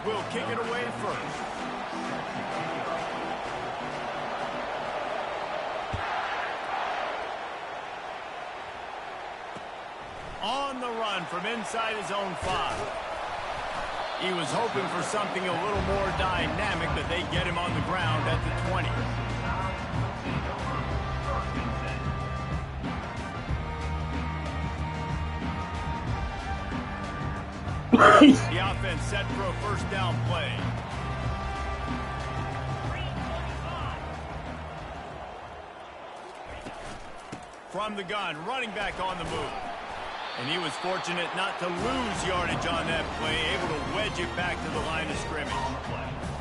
will kick it away first. On the run from inside his own 5. He was hoping for something a little more dynamic, but they get him on the ground at the 20. The offense set for a first down play. From the gun, running back on the move. And he was fortunate not to lose yardage on that play, able to wedge it back to the line of scrimmage.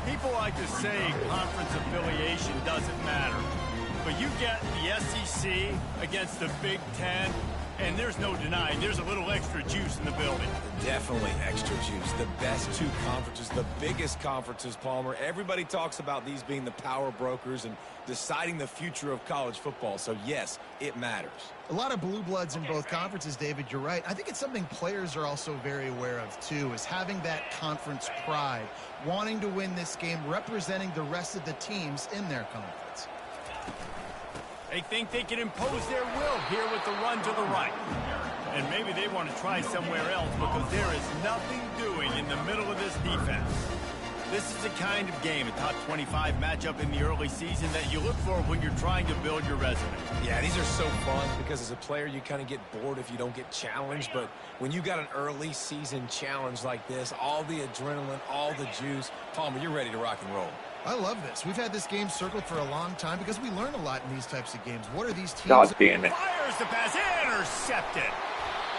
People like to say conference affiliation doesn't matter. But you get the SEC against the Big Ten, and there's no denying there's a little extra juice in the building. Definitely extra juice. The best two conferences, the biggest conferences, Palmer. Everybody talks about these being the power brokers and deciding the future of college football. So, yes, it matters. A lot of blue bloods in both conferences, David. You're right. I think it's something players are also very aware of, too, is having that conference pride, wanting to win this game, representing the rest of the teams in their conference. They think they can impose their will here with the run to the right. And maybe they want to try somewhere else because there is nothing doing in the middle of this defense. This is the kind of game, a top 25 matchup in the early season, that you look for when you're trying to build your resume. Yeah, these are so fun because as a player you kind of get bored if you don't get challenged. But when you got an early season challenge like this, all the adrenaline, all the juice, Palmer, you're ready to rock and roll. I love this. We've had this game circled for a long time because we learn a lot in these types of games. What are these teams? God damn it. Fires the pass, intercepted.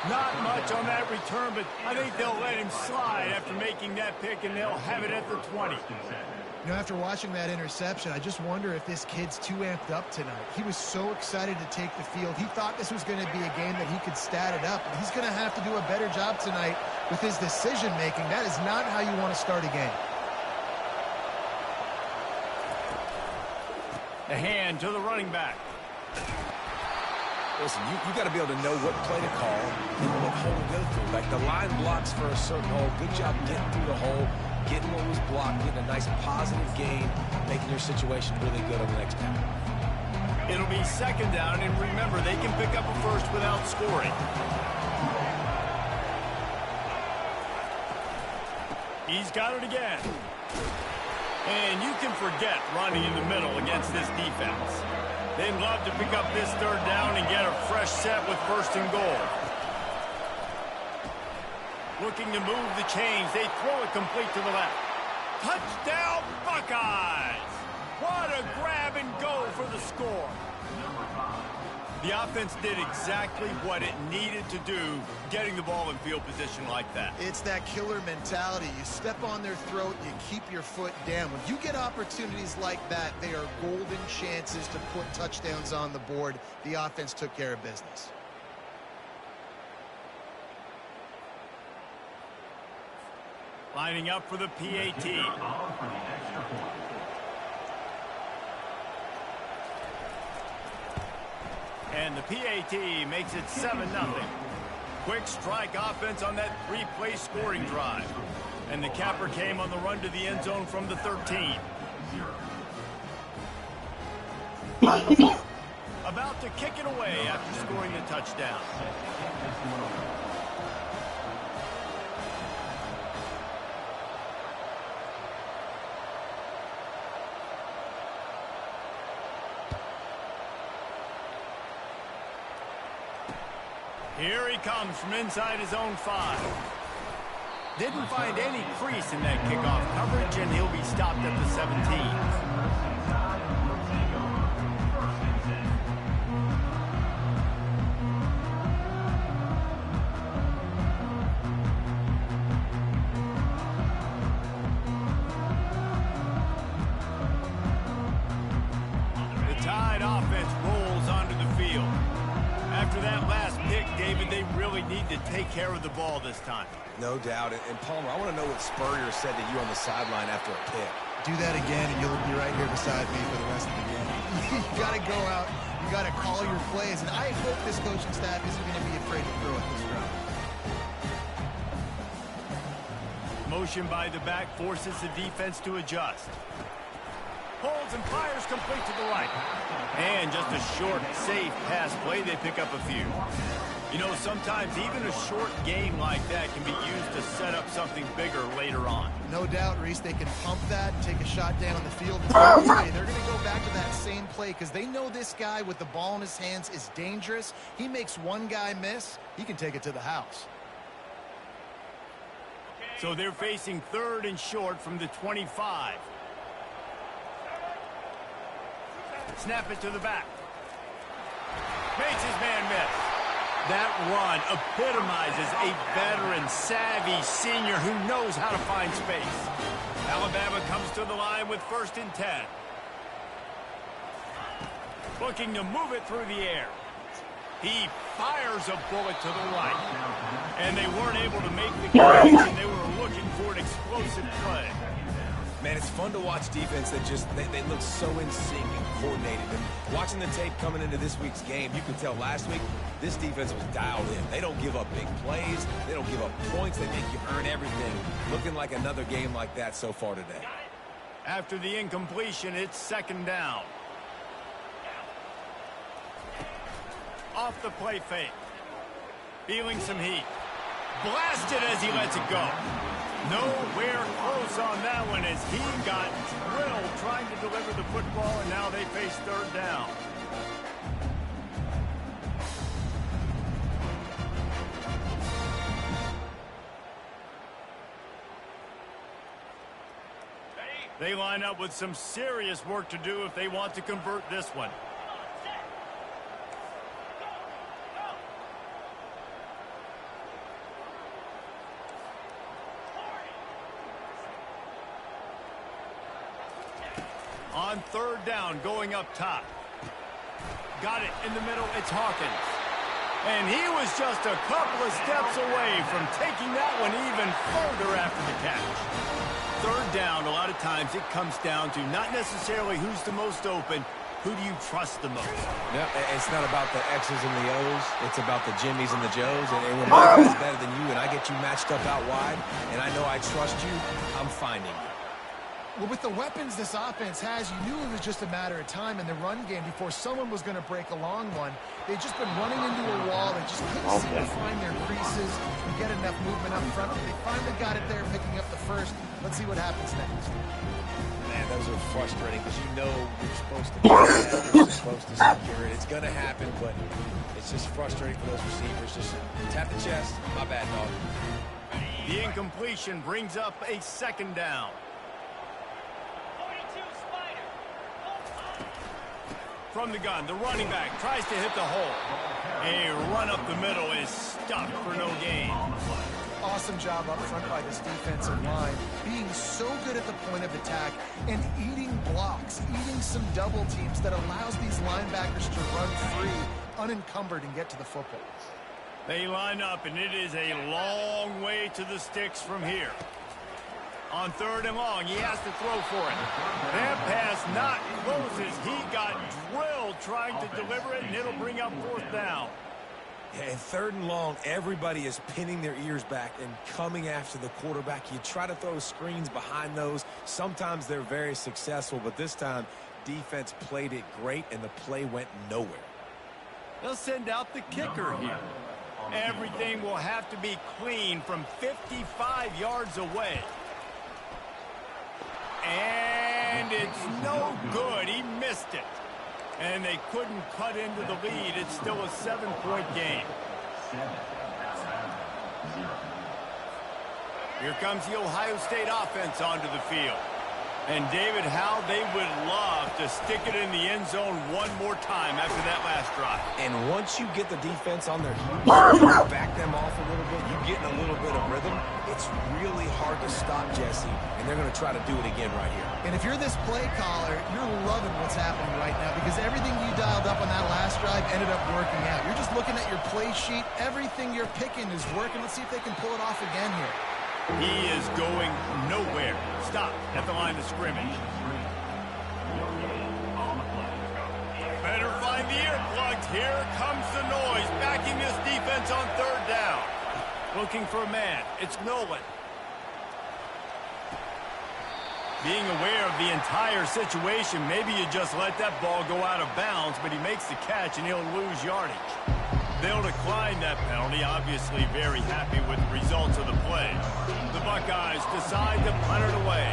Not much on that return, but I think they'll let him slide after making that pick, and they'll have it at the 20. You know, after watching that interception, I just wonder if this kid's too amped up tonight. He was so excited to take the field. He thought this was going to be a game that he could stat it up. He's going to have to do a better job tonight with his decision-making. That is not how you want to start a game. The hand to the running back. Listen, you got to be able to know what play to call and what hole to go through. Like the line blocks for a certain hole. Good job getting through the hole, getting what was blocked, getting a nice positive gain, making your situation really good on the next down. It'll be second down, and remember, they can pick up a first without scoring. He's got it again. And you can forget running in the middle against this defense. They'd love to pick up this third down and get a fresh set with first and goal. Looking to move the chains. They throw it complete to the left. Touchdown, Buckeyes! What a grab and go for the score. The offense did exactly what it needed to do, getting the ball in field position like that. It's that killer mentality. You step on their throat, you keep your foot down. When you get opportunities like that, they are golden chances to put touchdowns on the board. The offense took care of business. Lining up for the PAT. And the PAT makes it 7-0. Quick strike offense on that three-play scoring drive. And the capper came on the run to the end zone from the 13. About to kick it away after scoring the touchdown. Here he comes from inside his own 5. Didn't find any crease in that kickoff coverage, and he'll be stopped at the 17. The Tide offense rolls onto the field. After that last pick, David, they really need to take care of the ball this time. No doubt. And Palmer, I want to know what Spurrier said to you on the sideline after a pick. Do that again, and you'll be right here beside me for the rest of the game. You got to go out. You got to call your plays. And I hope this coaching staff isn't going to be afraid to throw it this round. Motion by the back forces the defense to adjust. Holds and fires complete to the right. And just a short, safe pass play. They pick up a few. You know, sometimes even a short game like that can be used to set up something bigger later on. No doubt, Reese, they can pump that and take a shot down the field. And they're going to go back to that same play because they know this guy with the ball in his hands is dangerous. He makes one guy miss, he can take it to the house. So they're facing 3rd and short from the 25. Snap it to the back. Makes his man miss. That run epitomizes a veteran, savvy senior who knows how to find space. Alabama comes to the line with 1st and 10. Looking to move it through the air. He fires a bullet to the right. And they weren't able to make the connection. They were looking for an explosive play. Man, it's fun to watch defense that just, they look so in sync and coordinated. And watching the tape coming into this week's game, you could tell last week this defense was dialed in. They don't give up big plays. They don't give up points. They make you earn everything. Looking like another game like that so far today. After the incompletion, it's 2nd down. Off the play fake. Feeling some heat. Blasted as he lets it go. Nowhere close on that one as he got drilled trying to deliver the football, and now they face 3rd down. They line up with some serious work to do if they want to convert this one. On 3rd down, going up top. Got it in the middle, it's Hawkins. And he was just a couple of steps away from taking that one even further after the catch. 3rd down, a lot of times it comes down to not necessarily who's the most open, who do you trust the most? Yeah, it's not about the X's and the O's. It's about the Jimmies and the Joes. And when my guy's better than you and I get you matched up out wide, and I know I trust you, I'm finding you. Well, with the weapons this offense has, you knew it was just a matter of time in the run game before someone was going to break a long one. They've just been running into a wall. They just couldn't seem to find their creases and get enough movement up front. They finally got it there, picking up the first. Let's see what happens next. Man, those are frustrating because you know you're supposed to be that, you're supposed to secure it. It's going to happen, but it's just frustrating for those receivers. Just tap the chest. My bad, dog. The incompletion brings up a 2nd down. From the gun, the running back tries to hit the hole. A run up the middle is stuck for no gain. Awesome job up front by this defensive line, being so good at the point of attack and eating blocks, eating some double teams that allows these linebackers to run free, unencumbered, and get to the football. They line up, and it is a long way to the sticks from here. On 3rd and long, he has to throw for it. That pass not close as he got drilled trying to deliver it, and it'll bring up 4th down. Yeah, and 3rd and long, everybody is pinning their ears back and coming after the quarterback. You try to throw screens behind those. Sometimes they're very successful, but this time, defense played it great, and the play went nowhere. They'll send out the kicker here. Everything will have to be clean from 55 yards away. And it's no good. He missed it. And they couldn't cut into the lead. It's still a 7-point game. Here comes the Ohio State offense onto the field. And David, how they would love to stick it in the end zone one more time after that last drive. And once you get the defense on their heels, you back them off a little bit, you get in a little bit of rhythm, it's really hard to stop Jesse, and they're going to try to do it again right here. And if you're this play caller, you're loving what's happening right now because everything you dialed up on that last drive ended up working out. You're just looking at your play sheet. Everything you're picking is working. Let's see if they can pull it off again here. He is going nowhere. Stop at the line of scrimmage. Better find the earplugs. Here comes the noise. Backing this defense on 3rd down. Looking for a man. It's Nolan. Being aware of the entire situation, maybe you just let that ball go out of bounds, but he makes the catch and he'll lose yardage. They'll decline that penalty, obviously very happy with the results of the play. The Buckeyes decide to punt it away.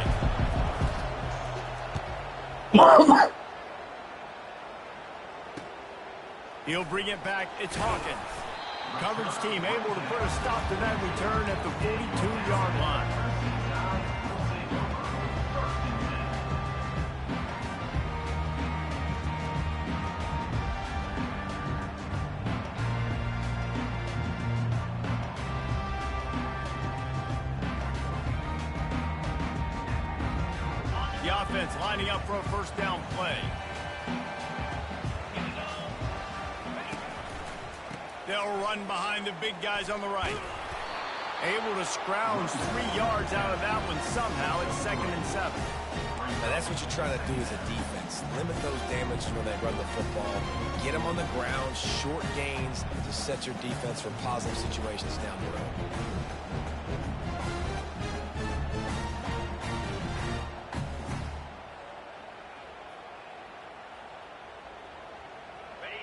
He'll bring it back. It's Hawkins. Coverage team able to put a stop to that return at the 42-yard line. The offense lining up for a first down play. They'll run behind the big guys on the right. Able to scrounge 3 yards out of that one somehow. It's 2nd and 7. Now that's what you're trying to do as a defense. Limit those damages when they run the football. Get them on the ground, short gains to set your defense for positive situations down the road.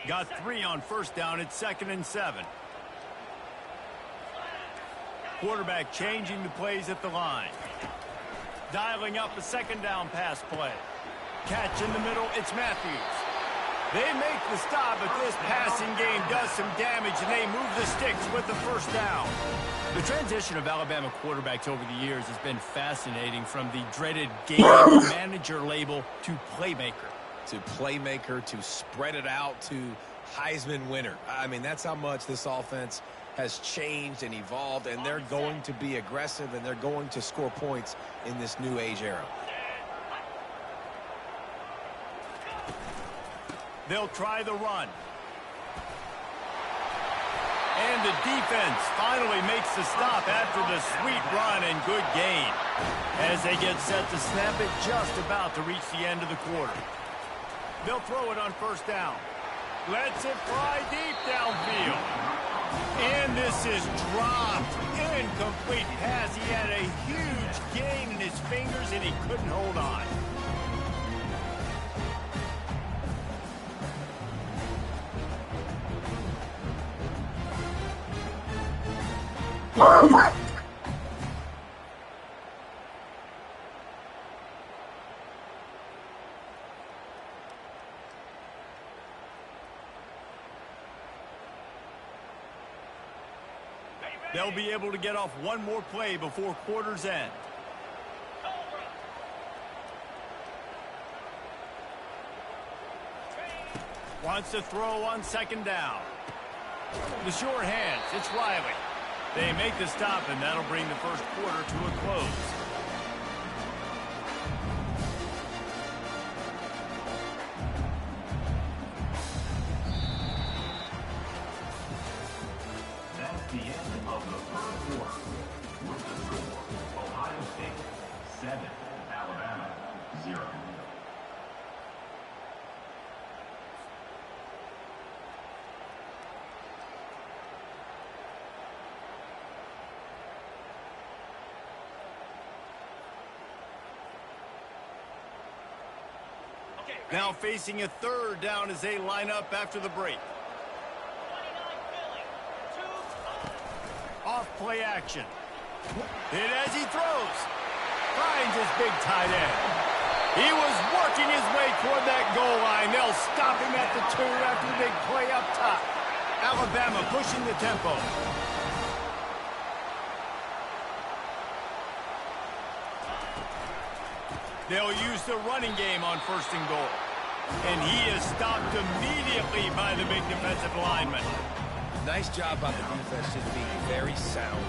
Got 3 on first down. It's 2nd and 7. Quarterback changing the plays at the line. Dialing up a 2nd down pass play. Catch in the middle. It's Matthews. They make the stop, but this passing game does some damage, and they move the sticks with the first down. The transition of Alabama quarterbacks over the years has been fascinating, from the dreaded game manager label to playmaker. To playmaker, to spread it out, to Heisman winner. I mean, that's how much this offense has changed and evolved, and they're going to be aggressive, and they're going to score points in this new age era. They'll try the run. And the defense finally makes the stop after the sweet run and good gain, as they get set to snap it just about to reach the end of the quarter. They'll throw it on first down. Lets it fly deep downfield. And this is dropped. Incomplete pass. He had a huge gain in his fingers, and he couldn't hold on. They'll be able to get off one more play before quarter's end. Wants to throw on 2nd down. The short hands, it's Riley. They make the stop, and that'll bring the first quarter to a close. That's the end of the first quarter. With the score, Ohio State 7, Alabama 0. Now facing a 3rd down as they line up after the break. Off play action. And as he throws, finds his big tight end. He was working his way toward that goal line. They'll stop him at the 2 after the big play up top. Alabama pushing the tempo. They'll use the running game on 1st and goal. And he is stopped immediately by the big defensive lineman. Nice job by the defense, just being very sound,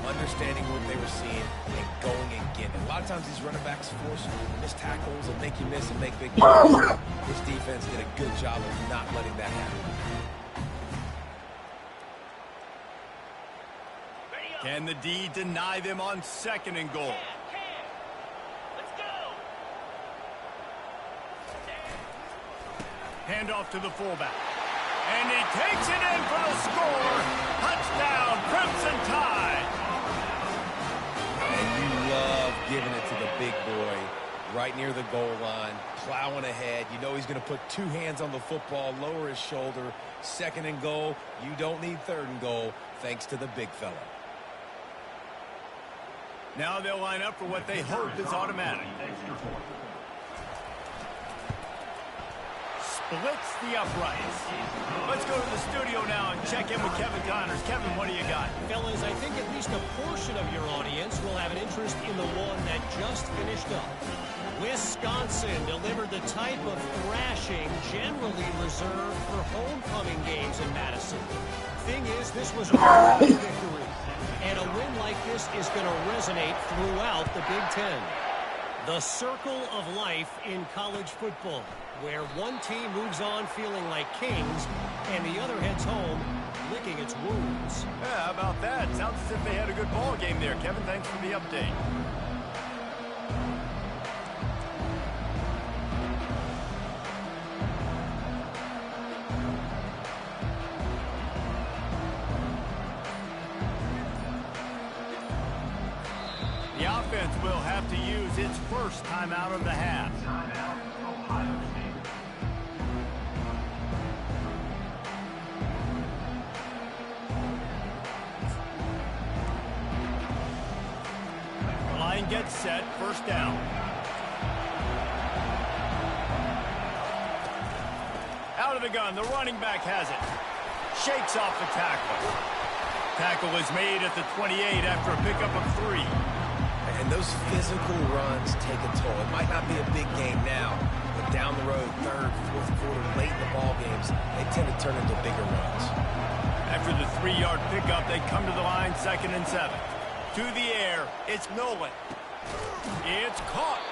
understanding what they were seeing, and going and getting it. A lot of times these running backs force missed tackles and make you miss and make big plays. This defense did a good job of not letting that happen. Can the D deny them on 2nd and goal? Hand off to the fullback. And he takes it in for the score. Touchdown, Crimson Tide. And you love giving it to the big boy right near the goal line, plowing ahead. You know he's going to put two hands on the football, lower his shoulder. Second and goal. You don't need third and goal, thanks to the big fella. Now they'll line up for what they hope is automatic. Splits the uprights. Let's go to the studio now and check in with Kevin Connors. Kevin, what do you got? Fellas, I think at least a portion of your audience will have an interest in the one that just finished up. Wisconsin delivered the type of thrashing generally reserved for homecoming games in Madison. Thing is, this was a road victory, and a win like this is going to resonate throughout the Big Ten. The circle of life in college football, where one team moves on feeling like kings, and the other heads home licking its wounds. Yeah, how about that? Sounds as if they had a good ball game there. Kevin, thanks for the update. The offense will have to use its first timeout of the half. Timeout, Ohio State. The line gets set, first down. Out of the gun, the running back has it. Shakes off the tackle. Tackle is made at the 28 after a pickup of 3. And those physical runs take a toll. It might not be a big game now, but down the road, third, fourth quarter, late in the ball games, they tend to turn into bigger runs. After the 3-yard pickup, they come to the line, 2nd and 7. To the air, it's Nolan. It's caught.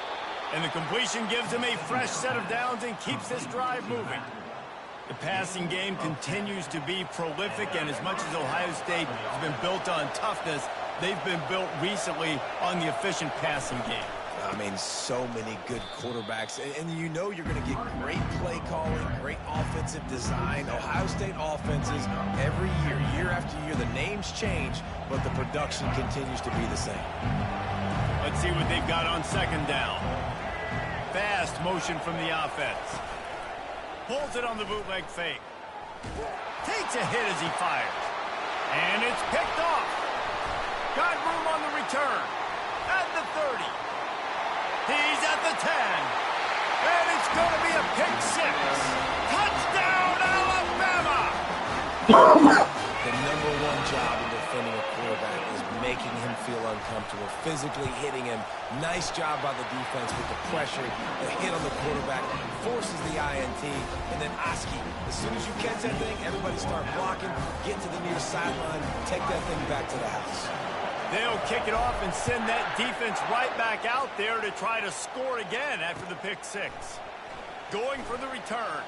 And the completion gives him a fresh set of downs and keeps this drive moving. The passing game continues to be prolific, and as much as Ohio State has been built on toughness, they've been built recently on the efficient passing game. I mean, so many good quarterbacks. And you know you're going to get great play calling, great offensive design. Ohio State offenses, every year, year after year, the names change, but the production continues to be the same. Let's see what they've got on 2nd down. Fast motion from the offense. Pulls it on the bootleg fake. Takes a hit as he fires. And it's picked off. Got room on the return. At the 30. He's at the 10. And it's going to be a pick 6. Touchdown, Alabama! The number one job in defending a quarterback is making him feel uncomfortable, physically hitting him. Nice job by the defense with the pressure. The hit on the quarterback forces the INT. And then Oski, as soon as you catch that thing, everybody start blocking, get to the near sideline, take that thing back to the house. They'll kick it off and send that defense right back out there to try to score again after the pick 6. Going for the return.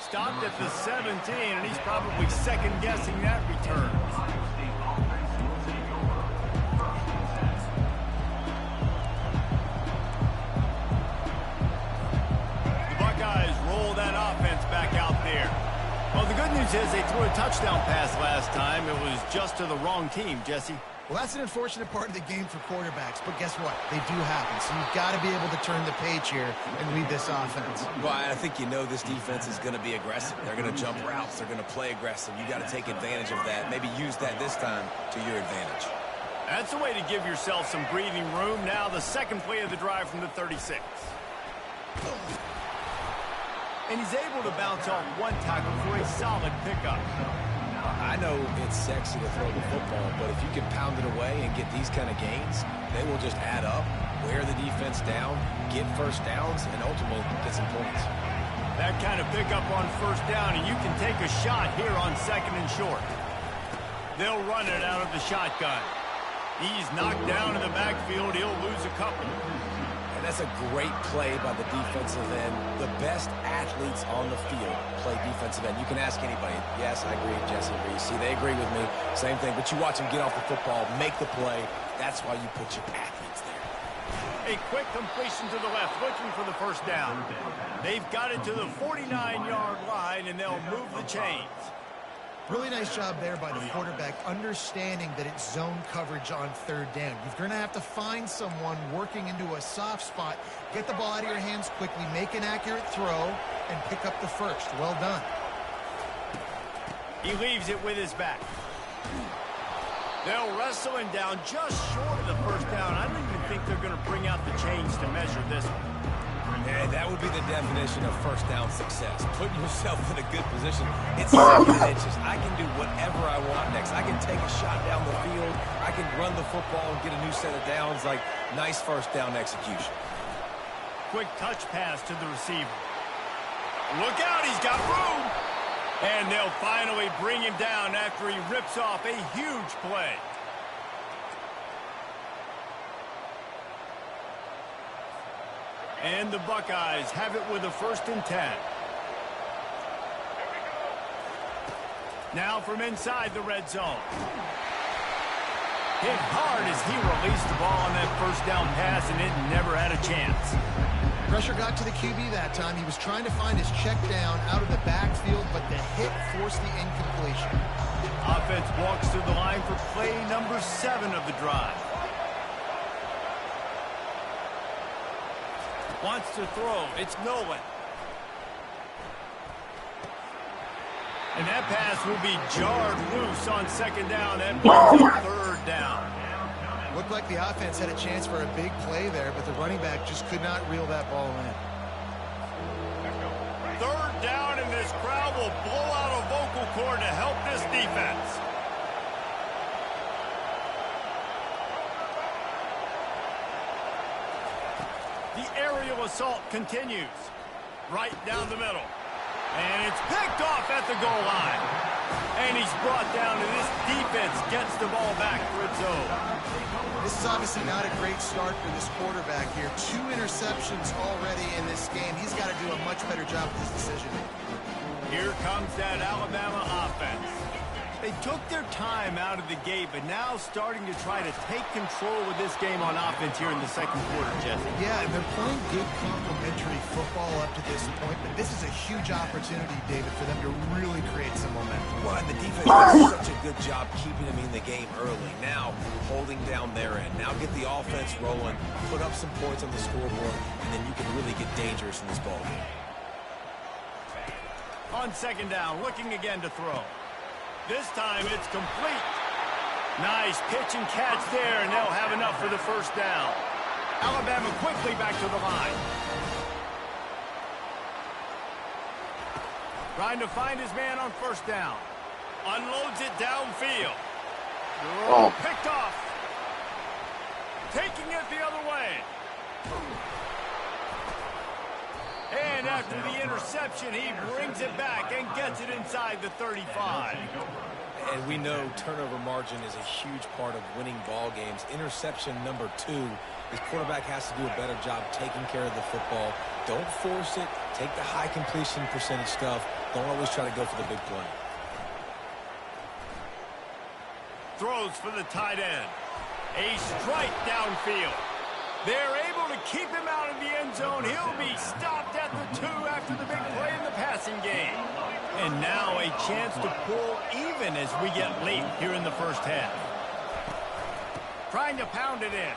Stopped at the 17, and he's probably second-guessing that return. Ohio State offense will take over. First and 10. The Buckeyes roll that offense back out there. Well, the good news is they threw a touchdown pass last time. It was just to the wrong team, Jesse. Well, that's an unfortunate part of the game for quarterbacks, but guess what? They do happen, so you've got to be able to turn the page here and lead this offense. Well, I think you know this defense is going to be aggressive. They're going to jump routes. They're going to play aggressive. You got to take advantage of that. Maybe use that this time to your advantage. That's the way to give yourself some breathing room. Now the second play of the drive from the 36. And he's able to bounce off one tackle for a solid pickup. I know it's sexy to throw the football, but if you can pound it away and get these kind of gains, they will just add up, wear the defense down, get first downs, and ultimately get some points. That kind of pickup on first down, and you can take a shot here on 2nd and short. They'll run it out of the shotgun. He's knocked down in the backfield. He'll lose a couple. And that's a great play by the defensive end. The best athletes on the field play defensive end. You can ask anybody. Yes, I agree, Jesse agrees. See, they agree with me. Same thing. But you watch them get off the football, make the play. That's why you put your athletes there. A quick completion to the left, looking for the first down. They've got it to the 49-yard line, and they'll move the chains. Really nice job there by the quarterback, understanding that it's zone coverage on third down. You're going to have to find someone working into a soft spot, get the ball out of your hands quickly, make an accurate throw, and pick up the first. Well done. He leaves it with his back. They'll wrestle him down just short of the first down. I don't even think they're going to bring out the chains to measure this one. Yeah, that would be the definition of first down success. Putting yourself in a good position. It's 2nd inches. I can do whatever I want next. I can take a shot down the field. I can run the football and get a new set of downs. Like, nice first down execution. Quick touch pass to the receiver. Look out, he's got room. And they'll finally bring him down after he rips off a huge play. And the Buckeyes have it with a 1st and 10. Now from inside the red zone. Hit hard as he released the ball on that first down pass, and it never had a chance. Pressure got to the QB that time. He was trying to find his check down out of the backfield, but the hit forced the incompletion. Offense walks to the line for play number 7 of the drive. Wants to throw. It's Nolan. And that pass will be jarred loose on 2nd down. That brings up 3rd down. Looked like the offense had a chance for a big play there, but the running back just could not reel that ball in. 3rd down, and this crowd will blow out a vocal cord to help this defense. The aerial assault continues. Right down the middle. And it's picked off at the goal line. And he's brought down, and this defense gets the ball back for its own. This is obviously not a great start for this quarterback here. 2 interceptions already in this game. He's got to do a much better job with his decision. Here comes that Alabama offense. They took their time out of the gate, but now starting to try to take control of this game on offense here in the 2nd quarter, Jesse. Yeah, and they're playing good complementary football up to this point, but this is a huge opportunity, David, for them to really create some momentum. Well, and the defense does such a good job keeping them in the game early. Now, holding down their end. Now get the offense rolling, put up some points on the scoreboard, and then you can really get dangerous in this ball game. On 2nd down, looking again to throw. This time it's complete. Nice pitch and catch there, and they'll have enough for the 1st down. Alabama quickly back to the line. Trying to find his man on 1st down. Unloads it downfield. Picked off. Taking it the other way. And after the interception, he brings it back and gets it inside the 35. And we know turnover margin is a huge part of winning ball games. Interception number 2. His quarterback has to do a better job taking care of the football. Don't force it. Take the high completion percentage stuff. Don't always try to go for the big play. Throws for the tight end. A strike downfield. They're able to keep him out of the end zone. He'll be stopped at the 2 after the big play in the passing game. And now a chance to pull even as we get late here in the 1st half. Trying to pound it in.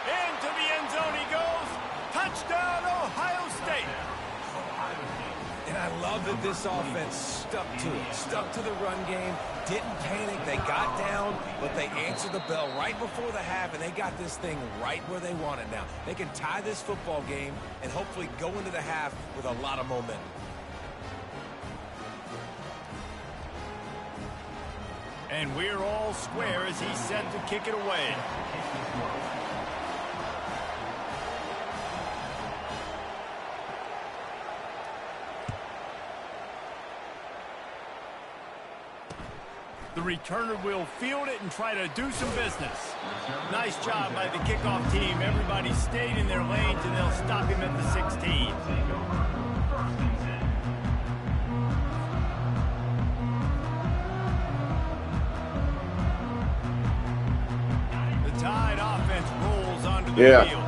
Into the end zone he goes. Touchdown, Ohio State. And I love that this offense stuck to it. Stuck to the run game. Didn't panic. They got down, but they answered the bell right before the half, and they got this thing right where they want it now. They can tie this football game and hopefully go into the half with a lot of momentum. And we're all square as he's set to kick it away. The returner will field it and try to do some business. Nice job by the kickoff team. Everybody stayed in their lanes, and they'll stop him at the 16. The Tide offense rolls onto the field.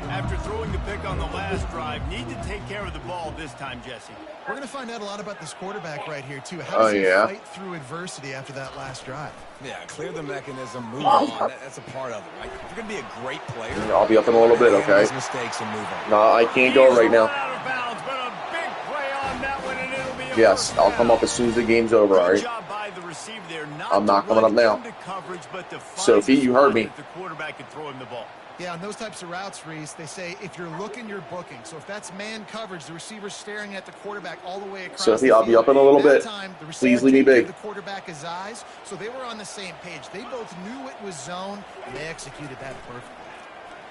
After throwing the pick on on the last drive. Need to take care of the ball this time, Jesse. We're going to find out a lot about this quarterback right here, too. How does he fight through adversity after that last drive? Yeah, clear the mechanism, move on. That's a part of it, right? If you're going to be a great player, I'll be up in a little bit, okay? Mistakes and move on. No, I can't go right now. Out of bounds, but a big play on that one, and it'll be a Yes, I'll come up as soon as the game's over, all right? job by the receiver there. I'm not coming up now. Coverage, but to Sophie, you heard me. the quarterback can throw him the ball. Yeah, on those types of routes, Reese, they say if you're looking, you're booking. So if that's man coverage, the receiver's staring at the quarterback all the way across. Sophie, I'll be up in a little bit. Please leave me big. The quarterback his eyes, so they were on the same page. They both knew it was zone, and they executed that perfectly.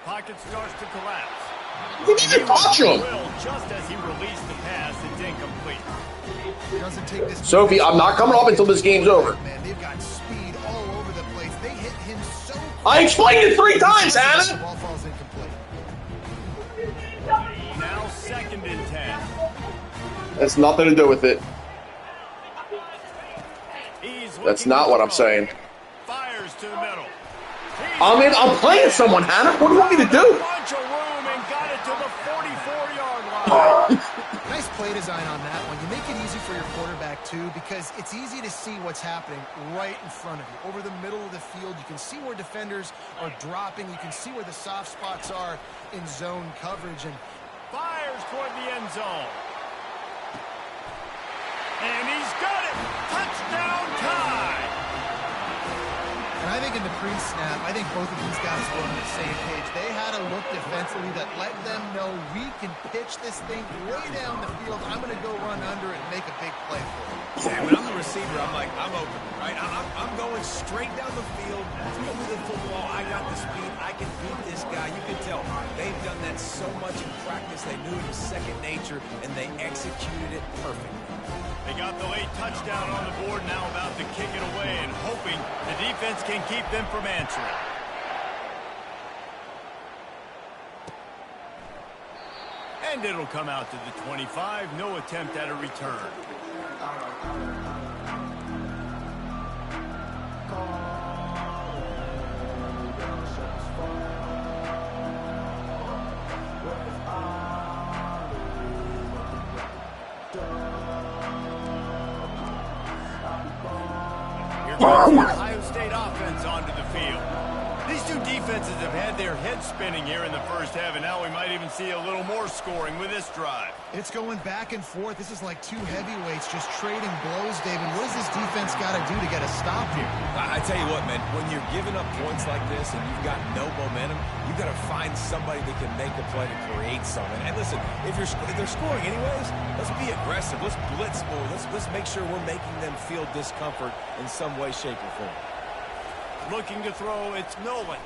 Pocket starts to collapse. You need to touch him. Just as he released the pass, it's incomplete. Doesn't take this. Sophie, I'm not coming up until this game's over. Man, they've got speed all over the place. They hit him so. I explained it 3 times, Hannah. The ball falls incomplete. Now 2nd and 10. That's nothing to do with it. That's not what I'm saying. Fires to the middle. I'm playing someone, Hannah. What do you want me to do? Bunch of room and got it to the 44-yard line. Nice play design on that one. You make it easy for your quarterback, too, because it's easy to see what's happening right in front of you. Over the middle of the field, you can see where defenders are dropping. You can see where the soft spots are in zone coverage. And fires toward the end zone. And he's got it. Touchdown time. And I think in the pre-snap, I think both of these guys were on the same page. They had a look defensively that let them know we can pitch this thing way down the field. I'm going to go run under it and make a big play for it. Yeah, when I'm the receiver, I'm like, I'm open, right? I'm going straight down the field. Throw me the football. I got the speed. I can beat this guy. You can tell they've done that so much in practice. They knew it was second nature, and they executed it perfectly. They got the late touchdown on the board, now about to kick it away and hoping the defense can keep them from answering. And it'll come out to the 25. No attempt at a return. Ohio State offense onto the field. These two defenses have had their heads spinning here in the first half, and now we might even see a little more scoring with this drive. It's going back and forth. This is like two heavyweights just trading blows, David. What does this defense got to do to get a stop here? I tell you what, man, when you're giving up points like this and you've got no momentum, you've got to find somebody that can make a play to create something. And listen, if they're scoring anyways, let's be aggressive. Let's blitz more. Let's make sure we're making them feel discomfort in some way, shape, or form. Looking to throw, it's Nolan.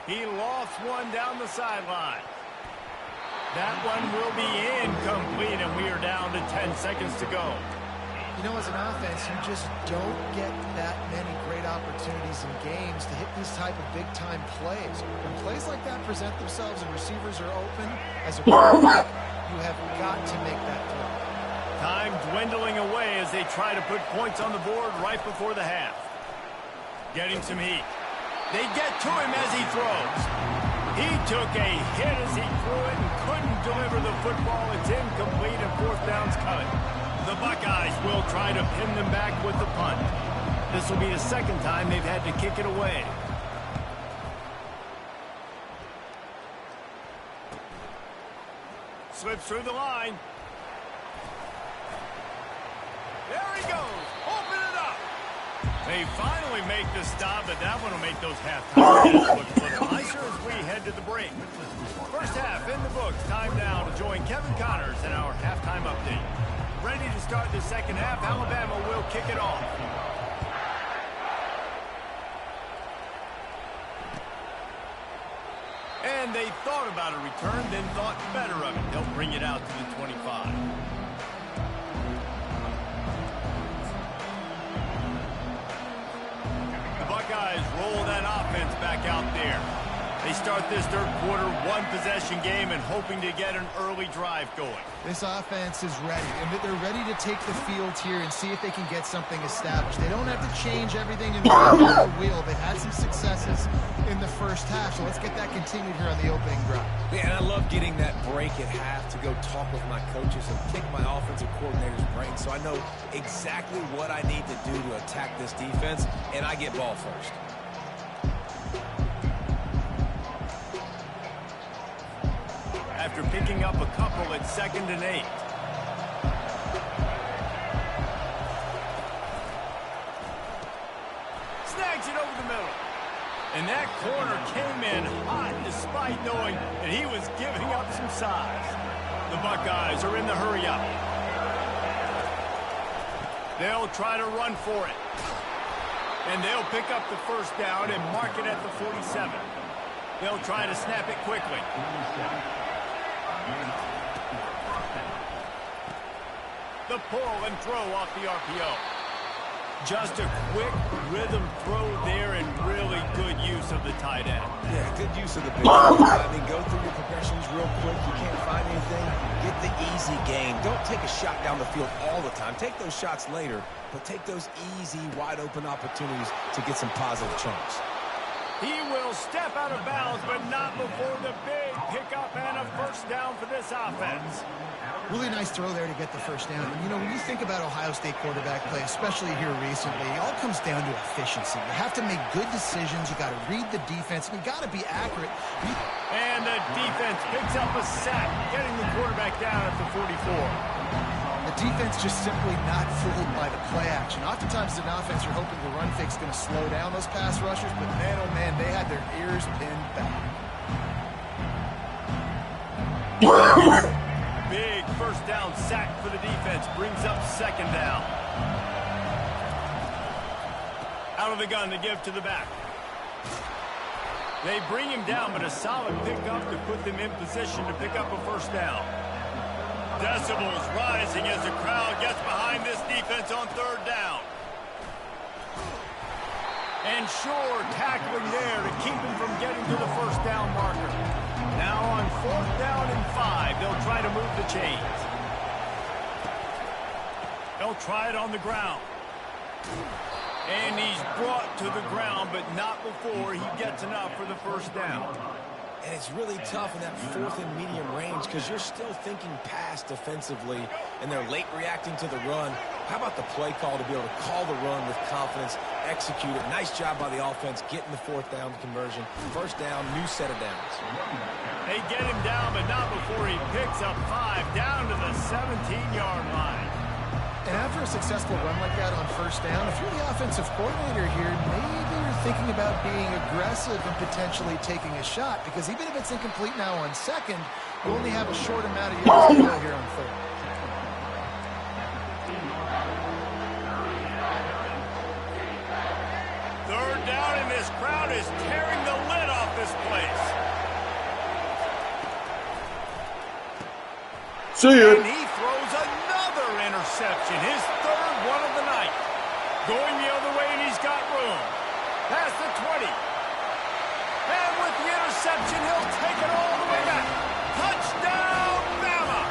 He lofts one down the sideline. That one will be incomplete, and we are down to 10 seconds to go. You know, as an offense, you just don't get that many great opportunities in games to hit these type of big-time plays. When plays like that present themselves and receivers are open, as a quarterback, you have got to make that throw. Time dwindling away as they try to put points on the board right before the half. Getting some heat. They get to him as he throws. He took a hit as he threw it and couldn't deliver the football. It's incomplete and 4th down's coming. The Buckeyes will try to pin them back with the punt. This will be the 2nd time they've had to kick it away. Slips through the line. There he goes. Open it up. They finally make the stop, but that one will make those halftime look a little nicer as we head to the break. First half in the books. Time now to join Kevin Connors in our halftime update. Ready to start the second half. Alabama will kick it off. And they thought about a return, then thought better of it. They'll bring it out to the 25. Buckeyes roll that offense back out there. They start this third quarter one-possession game and hoping to get an early drive going. This offense is ready, and they're ready to take the field here and see if they can get something established. They don't have to change everything and reinvent the wheel. They've had some successes in the first half, so let's get that continued here on the opening drive. Yeah, and I love getting that break at half to go talk with my coaches and pick my offensive coordinator's brain so I know exactly what I need to do to attack this defense, and I get ball first. After picking up a couple at 2nd and 8. Snags it over the middle. And that corner came in hot despite knowing that he was giving up some size. The Buckeyes are in the hurry up. They'll try to run for it. And they'll pick up the first down and mark it at the 47. They'll try to snap it quickly. The pull and throw off the RPO. Just a quick rhythm throw there and really good use of the tight end. Yeah, good use of the big play. I mean, go through your progressions real quick. You can't find anything. Get the easy gain. Don't take a shot down the field all the time. Take those shots later, but take those easy, wide-open opportunities to get some positive chunks. He will step out of bounds, but not before the big pickup and a first down for this offense. Really nice throw there to get the first down. And, you know, when you think about Ohio State quarterback play, especially here recently, it all comes down to efficiency. You have to make good decisions. You got to read the defense, and you got to be accurate. And the defense picks up a sack, getting the quarterback down at the 44. The defense just simply not fooled by the play action. Oftentimes, as an offense, you're hoping the run fake's going to slow down those pass rushers, but man, oh man, they had their ears pinned back. Big first down sack for the defense. Brings up 2nd down. Out of the gun to give to the back. They bring him down, but a solid pickup to put them in position to pick up a first down. Decibels rising as the crowd gets behind this defense on 3rd down. And sure, tackling there to keep him from getting to the first down marker. Now on 4th down and 5, they'll try to move the chains. They'll try it on the ground. And he's brought to the ground, but not before he gets enough for the first down. And it's really tough in that 4th and medium range because you're still thinking pass defensively, and they're late reacting to the run. How about the play call to be able to call the run with confidence, execute it? Nice job by the offense getting the 4th down conversion. First down, new set of downs. They get him down, but not before he picks up 5 down to the 17-yard line. And after a successful run like that on first down, if you're the offensive coordinator here, maybe you're thinking about being aggressive and potentially taking a shot, because even if it's incomplete now on 2nd, you only have a short amount of yards to go here on 3rd. Third down, and this crowd is tearing the lid off this place. See ya. And he throws another interception, his 3rd one of the night. Going the other way, and he's got room. Past the 20. And with the interception, he'll take it all the way back. Touchdown, Bama!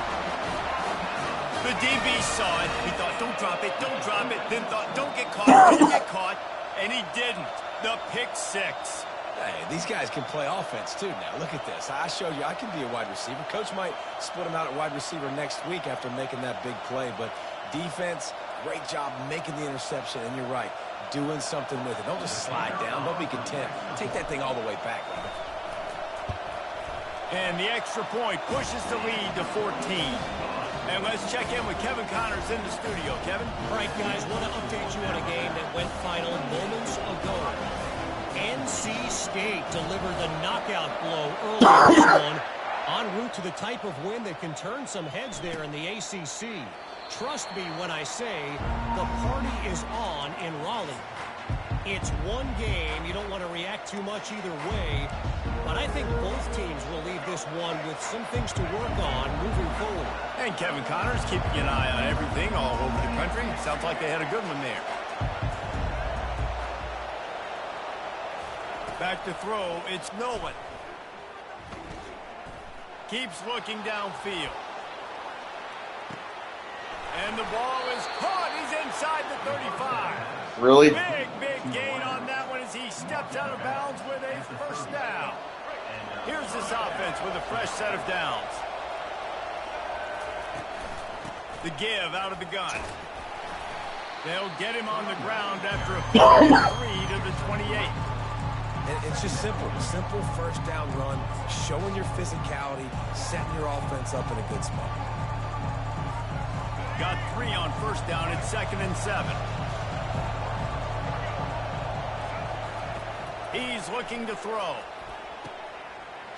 The DB saw it. He thought, don't drop it, don't drop it. Then thought, don't get caught, don't get caught. And he didn't. The pick 6. Hey, these guys can play offense, too, now. Look at this. I showed you I can be a wide receiver. Coach might split him out at wide receiver next week after making that big play. But defense, great job making the interception. And you're right, doing something with it. Don't just slide down. Don't be content. Take that thing all the way back, man. And the extra point pushes the lead to 14. And let's check in with Kevin Connors in the studio. Kevin? All right, guys, want to update you on a game that went final moments ago. NC State delivered the knockout blow early in this one, en route to the type of win that can turn some heads there in the ACC. Trust me when I say the party is on in Raleigh. It's one game. You don't want to react too much either way, but I think both teams will leave this one with some things to work on moving forward. And Kevin Connors keeping an eye on everything all over the country. Sounds like they had a good one there. Back to throw, it's Nolan. Keeps looking downfield. And the ball is caught. He's inside the 35. Really? Big gain on that one as he steps out of bounds with a first down. Here's this offense with a fresh set of downs. The give out of the gun. They'll get him on the ground after a 3 to the 28. And it's just simple first down run, showing your physicality, setting your offense up in a good spot. Got 3 on first down. It's 2nd and 7. He's looking to throw.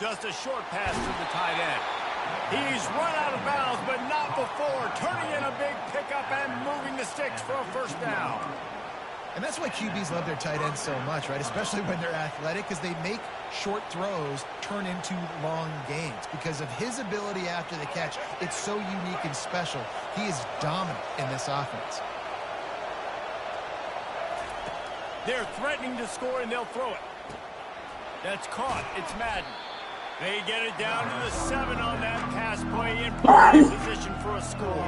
Just a short pass to the tight end. He's run out of bounds, but not before. Turning in a big pickup and moving the sticks for a first down. And that's why QBs love their tight ends so much, right? Especially when they're athletic, because they make short throws turn into long gains. Because of his ability after the catch, it's so unique and special. He is dominant in this offense. They're threatening to score, and they'll throw it. That's caught. It's Madden. They get it down to the 7 on that pass play in position for a score.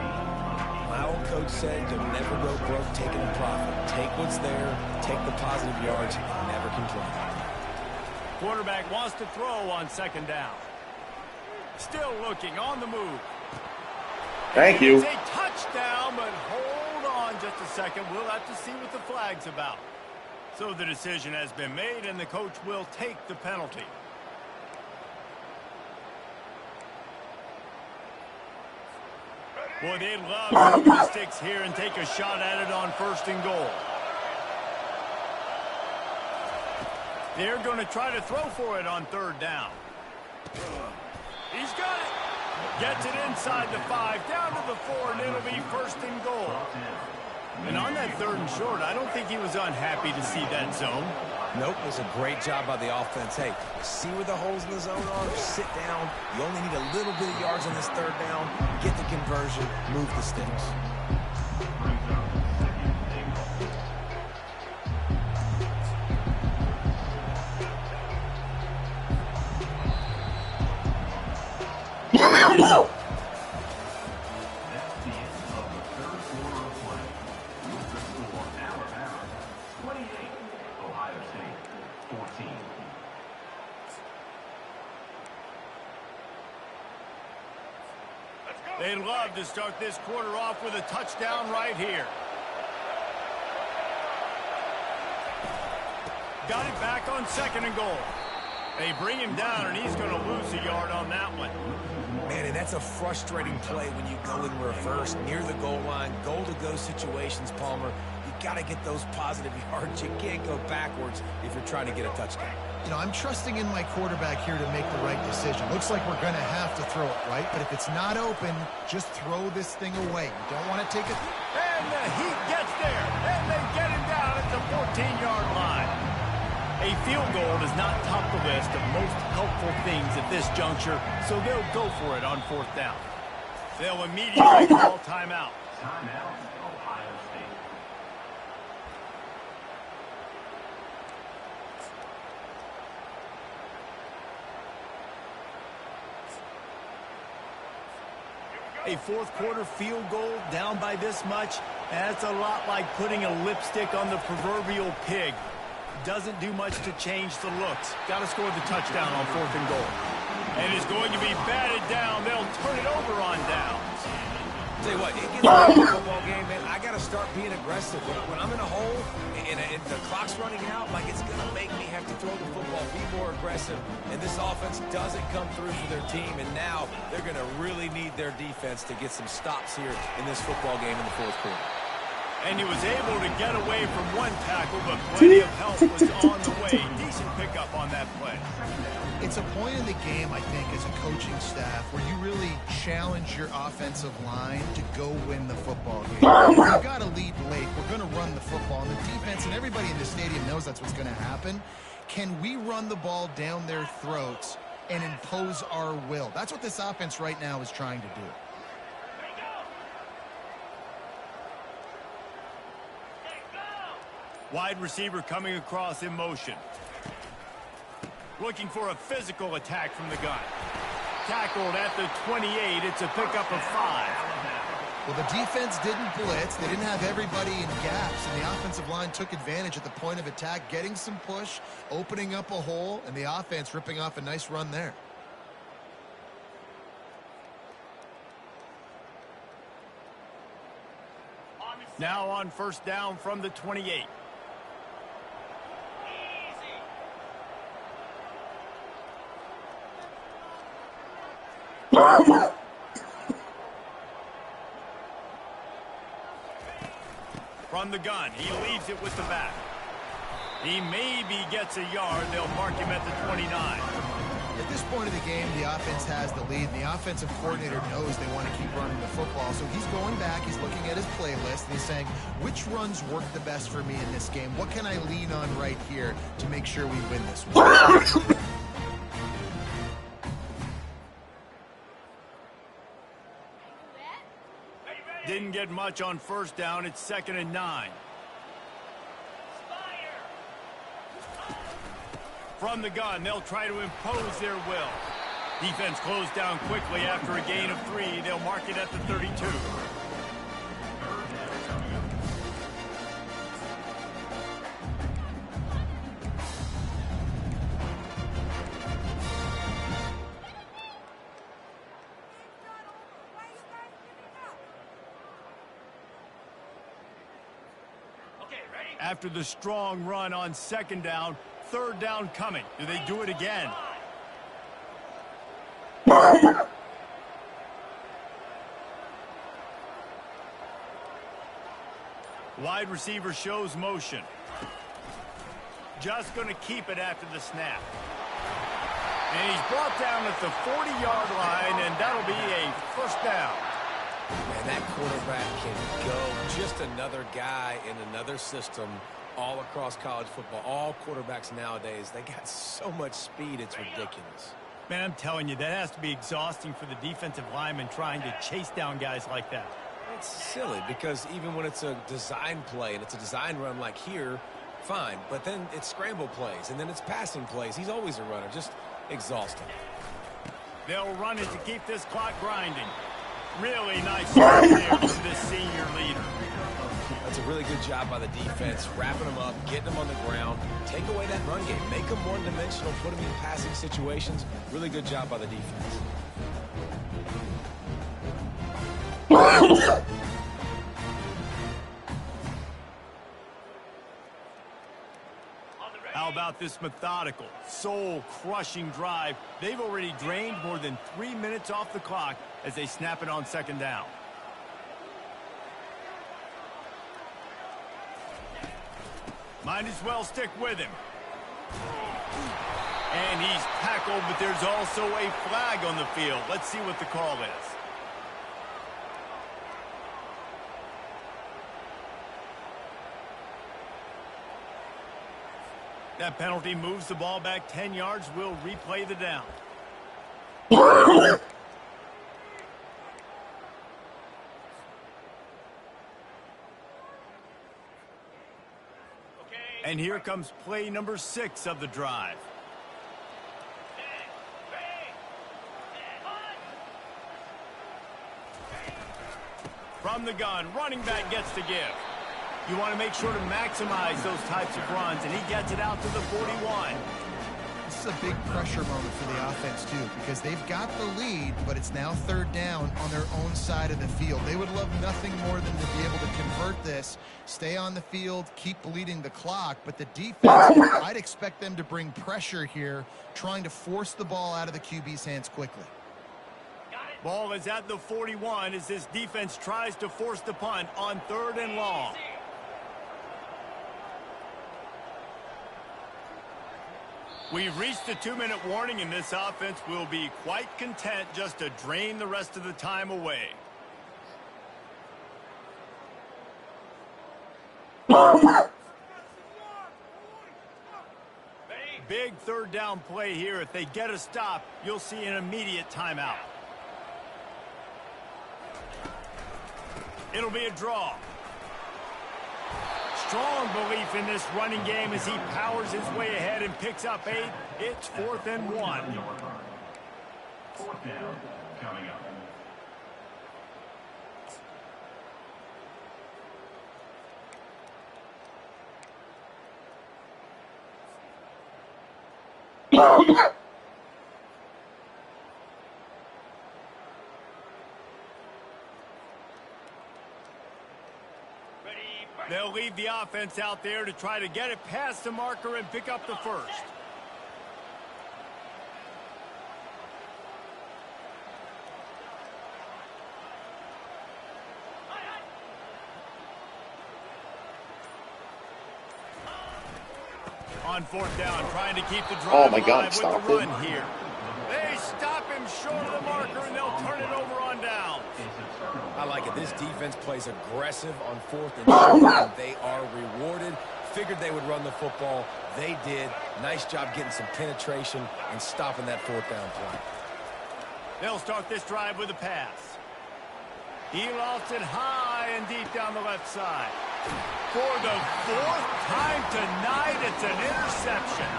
My old coach said you'll never go broke taking a profit. Take what's there, take the positive yards, and never complain. Quarterback wants to throw on 2nd down. Still looking on the move. Thank you. It's a touchdown, but hold on just a second. We'll have to see what the flag's about. So the decision has been made, and the coach will take the penalty. Boy, they'd love to move the sticks here and take a shot at it on 1st and goal. They're going to try to throw for it on 3rd down. He's got it. Gets it inside the 5, down to the 4, and it'll be 1st and goal. And on that 3rd and short, I don't think he was unhappy to see that zone. Nope, it was a great job by the offense. Hey, see where the holes in the zone are? Sit down. You only need a little bit of yards on this 3rd down. Get the conversion. Move the sticks. That's the end of the 3rd quarter of play. With the score, Alabama 28, Ohio State 14. They'd love to start this quarter off with a touchdown right here. Got it back on 2nd and goal. They bring him down, and he's going to lose a yard on that one. Man, and that's a frustrating play when you go in reverse near the goal line, goal-to-go situations, Palmer. You got to get those positive yards. You can't go backwards if you're trying to get a touchdown. You know, I'm trusting in my quarterback here to make the right decision. Looks like we're going to have to throw it, right? But if it's not open, just throw this thing away. You don't want to take it. And the Heat gets there, and they get him down at the 14-yard line. A field goal does not top the list of most helpful things at this juncture, so they'll go for it on 4th down. They'll immediately call timeout. Timeout, Ohio State. A 4th quarter field goal down by this much, that's a lot like putting a lipstick on the proverbial pig. Doesn't do much to change the looks. Got to score the touchdown on 4th and goal. And is going to be batted down. They'll turn it over on downs. Tell you what, it gets late in the football game, man. I got to start being aggressive. When I'm in a hole and the clock's running out, like it's going to make me have to throw the football, be more aggressive. And this offense doesn't come through for their team. And now they're going to really need their defense to get some stops here in this football game in the 4th quarter. And he was able to get away from one tackle, but plenty of help was on the way. Decent pickup on that play. It's a point in the game, I think, as a coaching staff where you really challenge your offensive line to go win the football game. You've got to lead late. We're going to run the football. And the defense and everybody in the stadium knows that's what's going to happen. Can we run the ball down their throats and impose our will? That's what this offense right now is trying to do. Wide receiver coming across in motion. Looking for a physical attack from the gun. tackled at the 28. It's a pickup of 5. Well, the defense didn't blitz. They didn't have everybody in gaps, and the offensive line took advantage at the point of attack, getting some push, opening up a hole, and the offense ripping off a nice run there. Now on first down from the 28. From the gun, he leaves it with the back. He maybe gets a yard. They'll mark him at the 29. At this point of the game, the offense has the lead, and the offensive coordinator knows they want to keep running the football. So he's going back, he's looking at his playlist, and he's saying, which runs work the best for me in this game? What can I lean on right here to make sure we win this one? Didn't get much on first down. It's 2nd and 9. From the gun, they'll try to impose their will. Defense closed down quickly after a gain of 3. They'll mark it at the 32. After the strong run on 2nd down, 3rd down coming. Do they do it again? Wide receiver shows motion. Just going to keep it after the snap. And he's brought down at the 40-yard line, and that'll be a first down. Man, that quarterback can go. Just another guy in another system all across college football. All quarterbacks nowadays, they got so much speed, it's ridiculous. Man, I'm telling you, that has to be exhausting for the defensive lineman trying to chase down guys like that. It's silly because even when it's a design play and it's a design run like here, fine. But then it's scramble plays and then it's passing plays. He's always a runner. Just exhausting. They'll run it to keep this clock grinding. Really nice start there from this senior leader. That's a really good job by the defense, wrapping them up, getting them on the ground, take away that run game, make them one-dimensional, put them in passing situations. Really good job by the defense. How about this methodical, soul-crushing drive? They've already drained more than 3 minutes off the clock as they snap it on 2nd down. Might as well stick with him. And he's tackled, but there's also a flag on the field. Let's see what the call is. That penalty moves the ball back 10 yards. We'll replay the down. And here comes play number 6 of the drive. From the gun, running back gets to give. You want to make sure to maximize those types of runs, and he gets it out to the 41. This is a big pressure moment for the offense, too, because they've got the lead, but it's now 3rd down on their own side of the field. They would love nothing more than to be able to convert this, stay on the field, keep bleeding the clock, but the defense, I'd expect them to bring pressure here, trying to force the ball out of the QB's hands quickly. Ball is at the 41 as this defense tries to force the punt on 3rd and long. We've reached the 2-minute warning, and this offense will be quite content just to drain the rest of the time away. Big 3rd down play here. If they get a stop, you'll see an immediate timeout. It'll be a draw. Strong belief in this running game as he powers his way ahead and picks up 8. It's 4th and 1. 4th down coming up. They'll leave the offense out there to try to get it past the marker and pick up the first. On 4th down, trying to keep the drive Oh my God, alive with stop the it. run here. They stop him short of the marker, and they'll turn it over on down. I like it. This defense plays aggressive on 4th and short, and they are rewarded. Figured they would run the football. They did. Nice job getting some penetration and stopping that 4th down play. They'll start this drive with a pass. He lost it high and deep down the left side. For the 4th time tonight, it's an interception.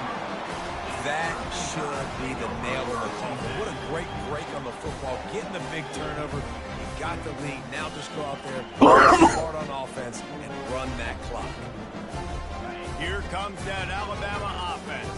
That should be the nail in the coffin. What a great break on the football. Getting the big turnover. You got the lead. Now just go out there, work hard on offense, and run that clock. Here comes that Alabama offense.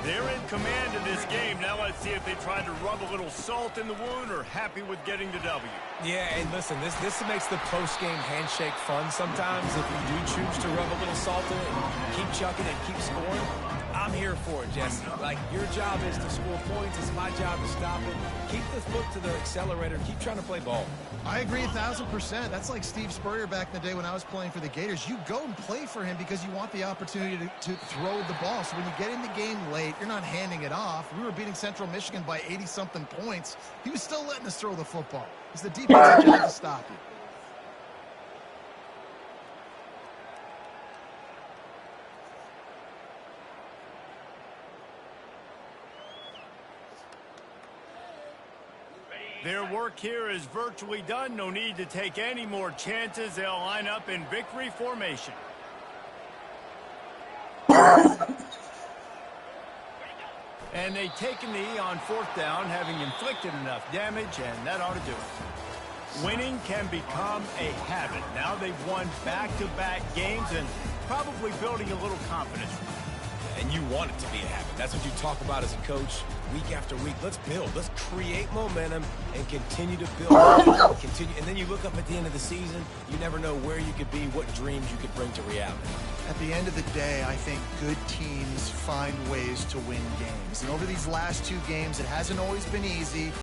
They're in command of this game. Now let's see if they try to rub a little salt in the wound or happy with getting the W. Yeah, and listen, this makes the post-game handshake fun sometimes. If you do choose to rub a little salt in it and keep chucking and keep scoring, I'm here for it, Jesse. Like, your job is to score points. It's my job to stop it. Keep the foot to the accelerator. Keep trying to play ball. I agree 1,000%. That's like Steve Spurrier back in the day when I was playing for the Gators. You go and play for him because you want the opportunity to throw the ball. So when you get in the game late, you're not handing it off. We were beating Central Michigan by 80-something points. He was still letting us throw the football. It's the defensive job to stop you. Their work here is virtually done. No need to take any more chances. They'll line up in victory formation. And they take a knee on 4th down, having inflicted enough damage, and that ought to do it. Winning can become a habit. Now they've won back-to-back games and probably building a little confidence. And you want it to be a habit. That's what you talk about as a coach week after week. Let's build. Let's create momentum and continue to build. Continue. And then you look up at the end of the season, you never know where you could be, what dreams you could bring to reality. At the end of the day, I think good teams find ways to win games. And over these last 2 games, it hasn't always been easy.